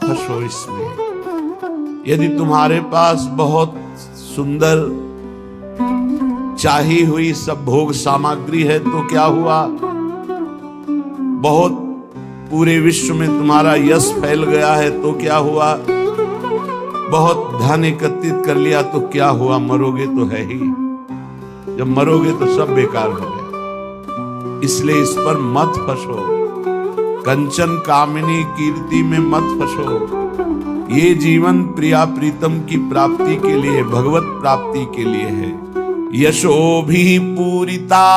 फंसो इसमें। यदि तुम्हारे पास बहुत सुंदर चाही हुई सब भोग सामग्री है तो क्या हुआ, बहुत पूरे विश्व में तुम्हारा यश फैल गया है तो क्या हुआ, बहुत धन एकत्रित कर लिया तो क्या हुआ, मरोगे तो है ही। जब मरोगे तो सब बेकार हो गया। इसलिए इस पर मत फंसो, कंचन कामिनी कीर्ति में मत फंसो। ये जीवन प्रिया प्रीतम की प्राप्ति के लिए, भगवत प्राप्ति के लिए है। यशो भी पूरिता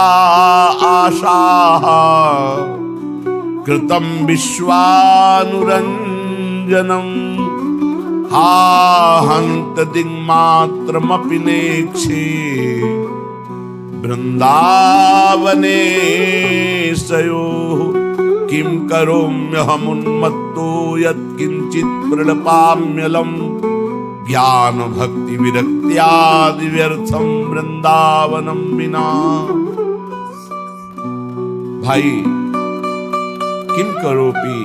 आशा कृतम विश्वानुरंजनम हा हंत दिग्मात्रमपि नेक्षे वृंदावने सयो किम करोम्यहमुन्मत्तो यत्किंचित् प्रणपाम्यलम् ज्ञान भक्ति विरक्त्यादि व्यर्थम वृंदावनम विना। भाई किम करोपि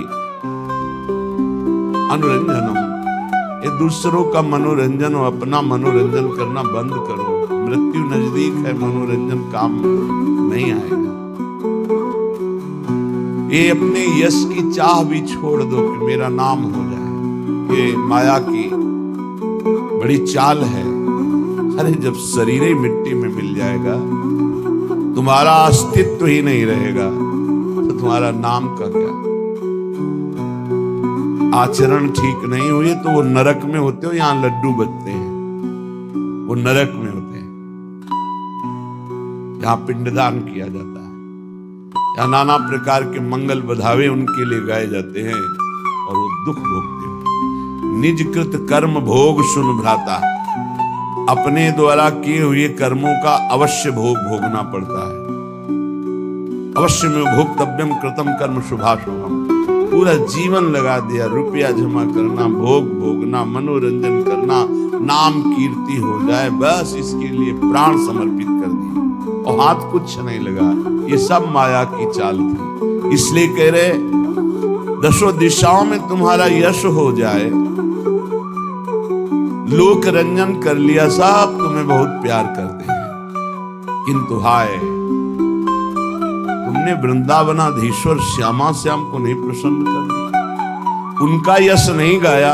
अनुरंजनम, ये दूसरों का मनोरंजन और अपना मनोरंजन करना बंद करो। मृत्यु नजदीक है, मनोरंजन काम नहीं आएगा। ये अपने यश की चाह भी छोड़ दो कि मेरा नाम हो जाए, ये माया की बड़ी चाल है। अरे जब शरीर ही मिट्टी में मिल जाएगा, तुम्हारा अस्तित्व ही नहीं रहेगा, तो तुम्हारा नाम का क्या। आचरण ठीक नहीं हुए तो वो नरक में होते हो, यहां लड्डू बचते हैं, वो नरक में होते हैं। यहां पिंडदान किया जाता है, यहां नाना प्रकार के मंगल बधावे उनके लिए गाए जाते हैं और वो दुख भोगते हैं। निज कृत कर्म भोग सुन भ्राता, अपने द्वारा किए हुए कर्मों का अवश्य भोग भोगना पड़ता है। अवश्य में भोक्तव्यम कृतम कर्म शुभाशुभम, पूरा जीवन लगा दिया, रुपया जमा करना, भोग भोगना, मनोरंजन करना, नाम कीर्ति हो जाए, बस इसके लिए प्राण समर्पित कर दिए और हाथ कुछ नहीं लगा। ये सब माया की चाल थी। इसलिए कह रहे दशों दिशाओं में तुम्हारा यश हो जाए, लोक रंजन कर लिया, सब तुम्हें बहुत प्यार करते हैं, किंतु हाय तुमने वृंदावनाधीश्वर श्यामा श्याम को नहीं प्रसन्न कर दिया, उनका यश नहीं गाया,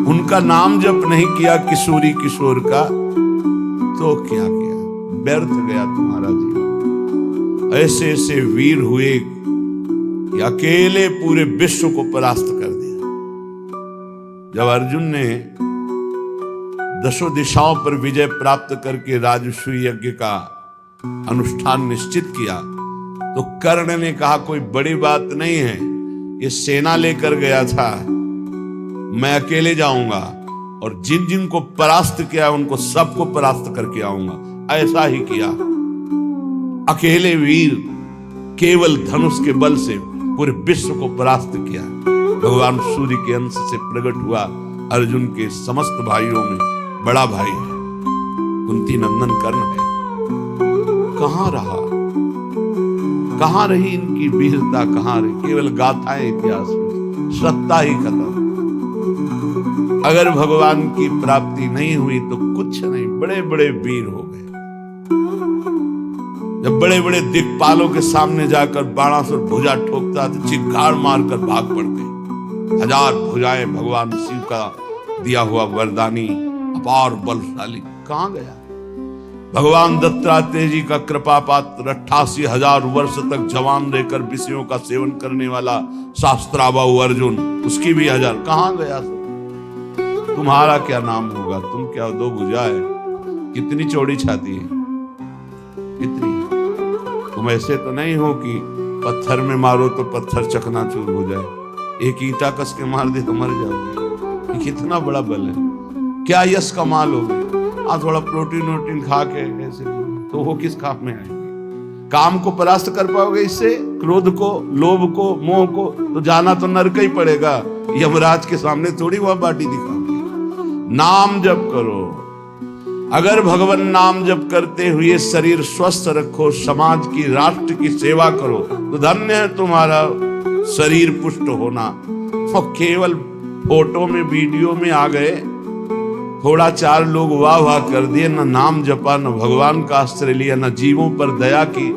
उनका नाम जप नहीं किया किशोरी किशोर का, तो क्या किया, व्यर्थ गया तुम्हारा जीवन। ऐसे ऐसे वीर हुए कि अकेले पूरे विश्व को परास्त कर दिया। जब अर्जुन ने दशों दिशाओं पर विजय प्राप्त करके राजसूय यज्ञ का अनुष्ठान निश्चित किया तो कर्ण ने कहा कोई बड़ी बात नहीं है, ये सेना लेकर गया था, मैं अकेले जाऊंगा और जिन जिन को परास्त किया उनको सबको परास्त करके आऊंगा। ऐसा ही किया, अकेले वीर केवल धनुष के बल से पूरे विश्व को परास्त किया। भगवान सूर्य के अंश से प्रकट हुआ, अर्जुन के समस्त भाइयों में बड़ा भाई है, कुंती नंदन कर्ण है। कहां रहा, कहां रही इनकी वीरता, कहां रही, केवल गाथाएं इतिहास में, सत्ता ही खत्म। अगर भगवान की प्राप्ति नहीं हुई तो कुछ नहीं, बड़े बड़े वीर हो गए। जब बड़े बड़े दिक्पालों के सामने जाकर बाणासुर भुजा ठोकता तो चिंगार मारकर भाग पड़ते। हजार भुजाएं भगवान शिव का दिया हुआ वरदानी अपार बलशाली कहां गया। भगवान दत्तात्रेय जी का कृपा पात्र 88,000 वर्ष तक जवान रहकर विषयों का सेवन करने वाला शास्त्राबाहु अर्जुन, उसकी भी 1000 कहां गया। तुम्हारा क्या नाम होगा, तुम क्या दो भुजा है, कितनी चौड़ी छाती है, कितनी। तुम ऐसे तो नहीं हो कि पत्थर में मारो तो पत्थर चकनाचूर हो जाए, एक ईंटा कस के मार दे तो मर जाओगे। कितना बड़ा बल है, क्या यश कमा लोगे। थोड़ा प्रोटीन वोटीन खा के ऐसे तो वो किस काम में आएंगे। काम को परास्त कर पाओगे इससे, क्रोध को, लोभ को, मोह को, तो जाना तो नरक ही पड़ेगा। यमराज के सामने थोड़ी वह बाटी दिखाओगे। नाम जप करो, अगर भगवान नाम जप करते हुए शरीर स्वस्थ रखो, समाज की, राष्ट्र की सेवा करो तो धन्य है तुम्हारा शरीर पुष्ट होना। और केवल फोटो में वीडियो में आ गए, थोड़ा चार लोग वाह वाह कर दिए, न नाम जपा, न भगवान का आश्रय लिया, न जीवों पर दया की,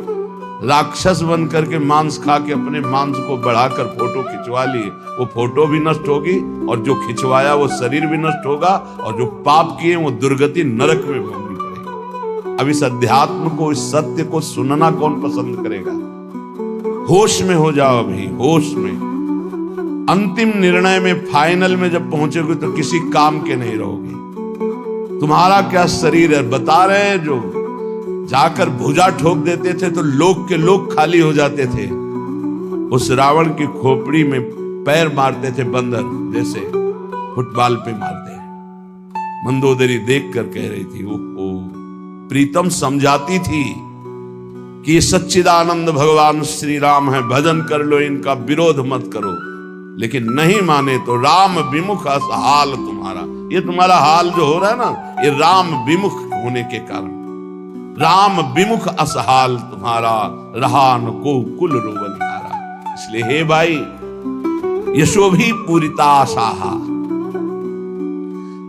राक्षस बन करके मांस खा के अपने मांस को बढ़ाकर फोटो खिंचवा लिए। वो फोटो भी नष्ट होगी और जो खिंचवाया वो शरीर भी नष्ट होगा, और जो पाप किए वो दुर्गति नरक में भोगनी पड़ेगी। अब इस अध्यात्म को, इस सत्य को सुनना कौन पसंद करेगा? होश में हो जाओ, अभी होश में। अंतिम निर्णय में, फाइनल में जब पहुंचोगे तो किसी काम के नहीं रहोगे। तुम्हारा क्या शरीर है, बता रहे हैं, जो जाकर भुजा ठोक देते थे तो लोग के लोग खाली हो जाते थे। उस रावण की खोपड़ी में पैर मारते थे बंदर, जैसे फुटबॉल पे मारते हैं। मंदोदरी देख कर कह रही थी, ओहो, प्रीतम समझाती थी कि ये सच्चिदानंद भगवान श्री राम है, भजन कर लो, इनका विरोध मत करो। लेकिन नहीं माने तो राम विमुख हाल तुम्हारा। ये तुम्हारा हाल जो हो रहा है ना, ये राम विमुख होने के कारण। राम विमुख असहाल तुम्हारा, रहा न को कुल रोवनिहारा। इसलिए हे भाई, यशोभी पूरिता आसाहा।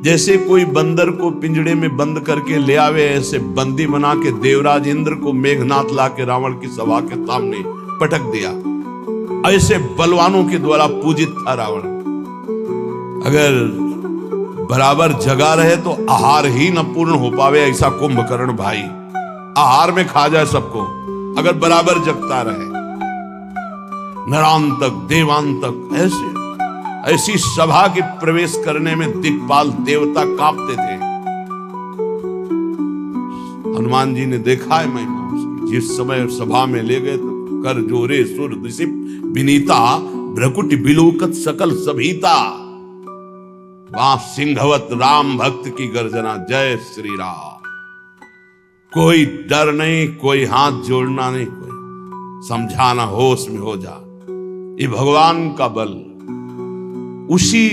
जैसे कोई बंदर को पिंजड़े में बंद करके ले आवे, ऐसे बंदी बना के देवराज इंद्र को मेघनाथ ला के रावण की सभा के सामने पटक दिया। ऐसे बलवानों के द्वारा पूजित था रावण। अगर बराबर जगा रहे तो आहार ही न पूर्ण हो पावे, ऐसा कुंभकर्ण भाई आहार में खा जाए सबको, अगर बराबर जगता रहे। नरांतक देवांतक ऐसी सभा के प्रवेश करने में दिक्पाल देवता कांपते थे। हनुमान जी ने देखा है महिमा उसकी। जिस समय सभा में ले गए तो कर जोरे सुर दिसिप विनीता, भ्रकुट बिलोकत सकल सभीता। वहां सिंहवत राम भक्त की गर्जना, जय श्री राम। कोई डर नहीं, कोई हाथ जोड़ना नहीं, कोई समझाना, होश में हो जा। ये भगवान का बल, उसी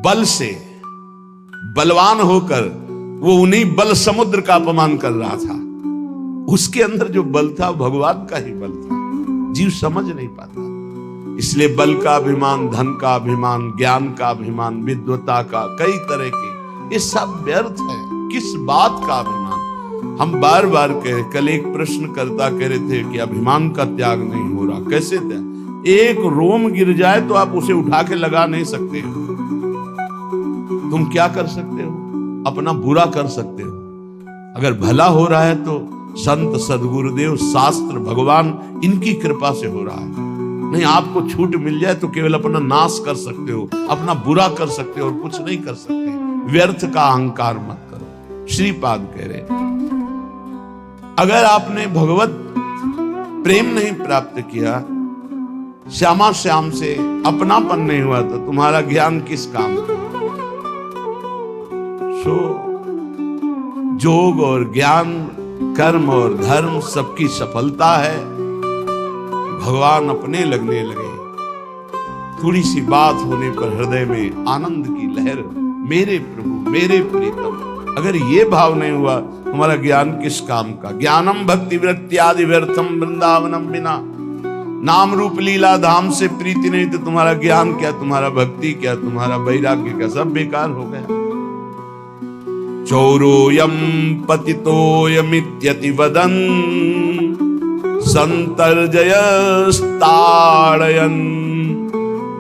बल से बलवान होकर वो उन्हीं बल समुद्र का अपमान कर रहा था। उसके अंदर जो बल था भगवान का ही बल था, जीव समझ नहीं पाता। इसलिए बल का अभिमान, धन का अभिमान, ज्ञान का अभिमान, विद्वता का, कई तरह के, ये सब व्यर्थ है। किस बात का अभिमान? हम बार बार कह, कल एक प्रश्नकर्ता कह रहे थे कि अभिमान का त्याग नहीं हो रहा। कैसे त्याग? एक रोम गिर जाए तो आप उसे उठा के लगा नहीं सकते हो। तुम क्या कर सकते हो? अपना बुरा कर सकते हो। अगर भला हो रहा है तो संत, सदगुरुदेव, शास्त्र, भगवान, इनकी कृपा से हो रहा है। नहीं, आपको छूट मिल जाए तो केवल अपना नाश कर सकते हो, अपना बुरा कर सकते हो और कुछ नहीं कर सकते। व्यर्थ का अहंकार मत करो। श्रीपाद कह रहे, अगर आपने भगवत प्रेम नहीं प्राप्त किया, श्यामा श्याम से अपनापन नहीं हुआ, तो तुम्हारा ज्ञान किस काम का? सो योग और ज्ञान, कर्म और धर्म, सबकी सफलता है भगवान अपने लगने लगे। थोड़ी सी बात होने पर हृदय में आनंद की लहर, मेरे प्रभु, मेरे प्रीतम। अगर ये भाव नहीं हुआ, हमारा ज्ञान किस काम का? ज्ञानम भक्ति वृत्ति आदि व्यर्थम वृंदावनम बिना। नाम रूप लीला धाम से प्रीति नहीं तो तुम्हारा ज्ञान क्या, तुम्हारा भक्ति क्या, तुम्हारा वैराग्य क्या, सब बेकार हो गया। चौरोयम पतितोयमित्यति वदन् संतर्जयस्ताडयन्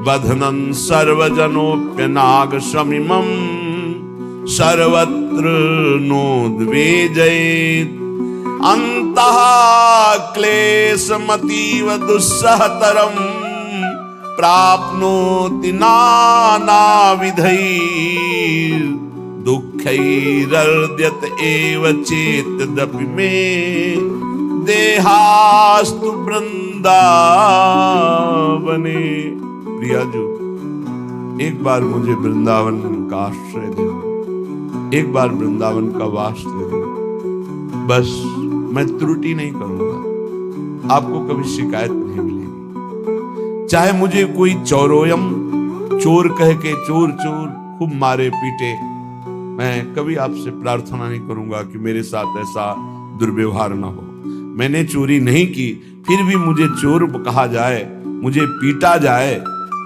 बध्नन् सर्वजनोप्यनाग शमिमं सर्वत्र नोद्वेजयेत् अन्तः क्लेशमतीव दुस्सहतरं प्राप्नोति नानाविधैः दुःखैरर्ध्यत एव चेतदपि मे देहास्तु वृंदावने। प्रियाजू, एक बार मुझे वृंदावन का आश्रय दे, एक बार वृंदावन का वास दे दो, बस मैं त्रुटि नहीं करूंगा, आपको कभी शिकायत नहीं मिलेगी। चाहे मुझे कोई चौरोयम, चोर कह के चोर चोर खूब मारे पीटे, मैं कभी आपसे प्रार्थना नहीं करूंगा कि मेरे साथ ऐसा दुर्व्यवहार ना हो। मैंने चोरी नहीं की, फिर भी मुझे चोर कहा जाए, मुझे पीटा जाए,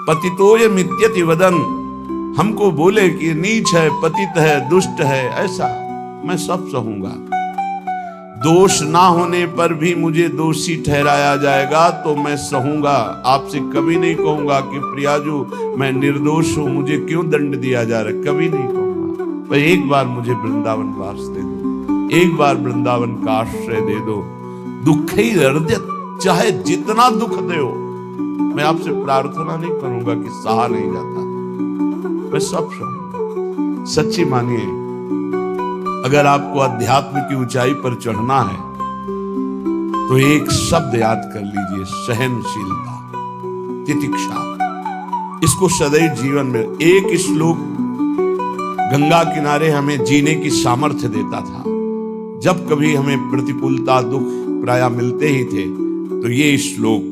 पतितोय मित्यति वदन, हमको बोले कि नीच है, पतित है, दुष्ट है, ऐसा मैं सब सहूंगा। दोष ना होने पर भी मुझे दोषी ठहराया जाएगा तो मैं सहूंगा। आपसे कभी नहीं कहूंगा कि प्रियाजू मैं निर्दोष हूं, मुझे क्यों दंड दिया जा रहा है, कभी नहीं कहूंगा। पर एक बार मुझे वृंदावन वास दे दो, एक बार वृंदावन का आश्रय दे दो। दुख ही हृदय, चाहे जितना दुख दो, मैं आपसे प्रार्थना नहीं करूंगा कि सहा नहीं जाता, मैं सब सहूंगा। सच्ची मानिए, अगर आपको अध्यात्म की ऊंचाई पर चढ़ना है तो एक शब्द याद कर लीजिए, सहनशीलता, तितिक्षा। इसको सदैव जीवन में, एक श्लोक गंगा किनारे हमें जीने की सामर्थ्य देता था। जब कभी हमें प्रतिकूलता, दुख प्राय मिलते ही थे तो ये श्लोक,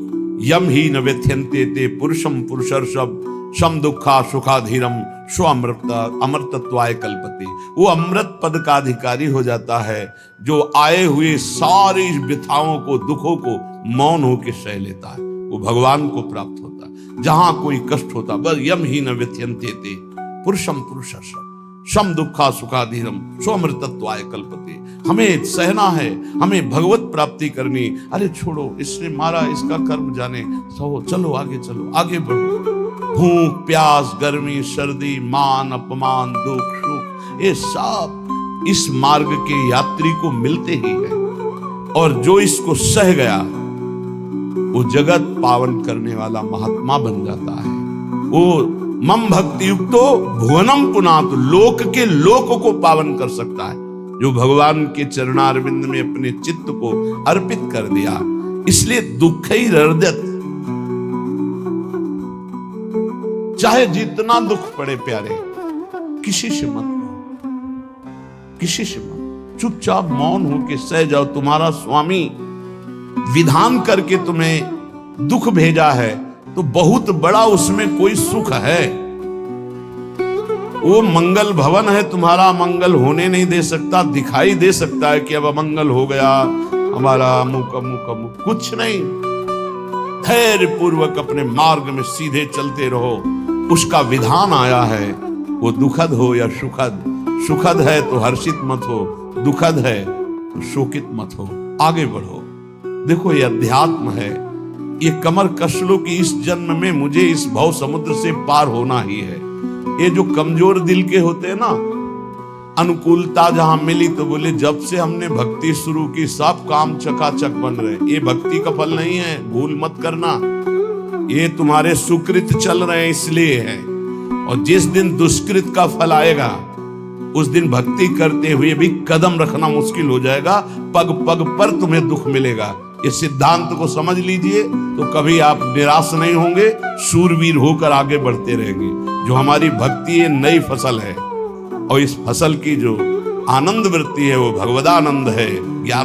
यम ही न व्यथ्यन्ते ते पुरुषम पुरुषर्षभ सम दुखा सुखाधीरम स्व अमृतत्वाय कल्पते। वो अमृत पद का अधिकारी हो जाता है जो आए हुए सारी व्यथाओं को, दुखों को मौन होकर सह लेता है, वो भगवान को प्राप्त होता है। जहां कोई कष्ट होता, बस यम ही न व्यथ्यन्ते ते पुरुषम पुरुषर्षभ सम दुखा सुखाधीरम स्व अमृतत्वाय कल्पते। हमें सहना है, हमें भगवत प्राप्ति करनी। अरे छोड़ो, इसने मारा, इसका कर्म जाने, सहो, चलो आगे, चलो आगे बढ़ो। भूख प्यास, गर्मी सर्दी, मान अपमान, दुख सुख, ये सब इस मार्ग के यात्री को मिलते ही है। और जो इसको सह गया वो जगत पावन करने वाला महात्मा बन जाता है। वो मम भक्ति युक्तो भुवनम पुनातु, लोक के लोक को पावन कर सकता है जो भगवान के चरणारविंद में अपने चित्त को अर्पित कर दिया। इसलिए दुख ही हृदय, चाहे जितना दुख पड़े प्यारे, किसी से मत कहो, किसी से मत, चुपचाप मौन होके सह जाओ। तुम्हारा स्वामी विधान करके तुम्हें दुख भेजा है तो बहुत बड़ा उसमें कोई सुख है। वो मंगल भवन है, तुम्हारा मंगल होने नहीं दे सकता। दिखाई दे सकता है कि अब अमंगल हो गया हमारा, अमुक अमुक अमुक, कुछ नहीं। धैर्य पूर्वक अपने मार्ग में सीधे चलते रहो। उसका विधान आया है, वो दुखद हो या सुखद, सुखद है तो हर्षित मत हो, दुखद है तो शोकित मत हो, आगे बढ़ो। देखो, ये अध्यात्म है, ये कमर कस लो कि इस जन्म में मुझे इस भव समुद्र से पार होना ही है। ये जो कमजोर दिल के होते हैं ना, अनुकूलता जहां मिली तो बोले जब से हमने भक्ति शुरू की सब काम चकाचक बन रहे। ये भक्ति का फल नहीं है, भूल मत करना। ये तुम्हारे सुकृत चल रहे हैं इसलिए है। और जिस दिन दुष्कृत का फल आएगा उस दिन भक्ति करते हुए भी कदम रखना मुश्किल हो जाएगा, पग पग पर तुम्हें दुख मिलेगा। इस सिद्धांत को समझ लीजिए तो कभी आप निराश नहीं होंगे, शूरवीर होकर आगे बढ़ते रहेंगे। जो हमारी भक्ति ये नई फसल है और इस फसल की जो आनंद वृत्ति है वो भगवदानंद है। ज्ञान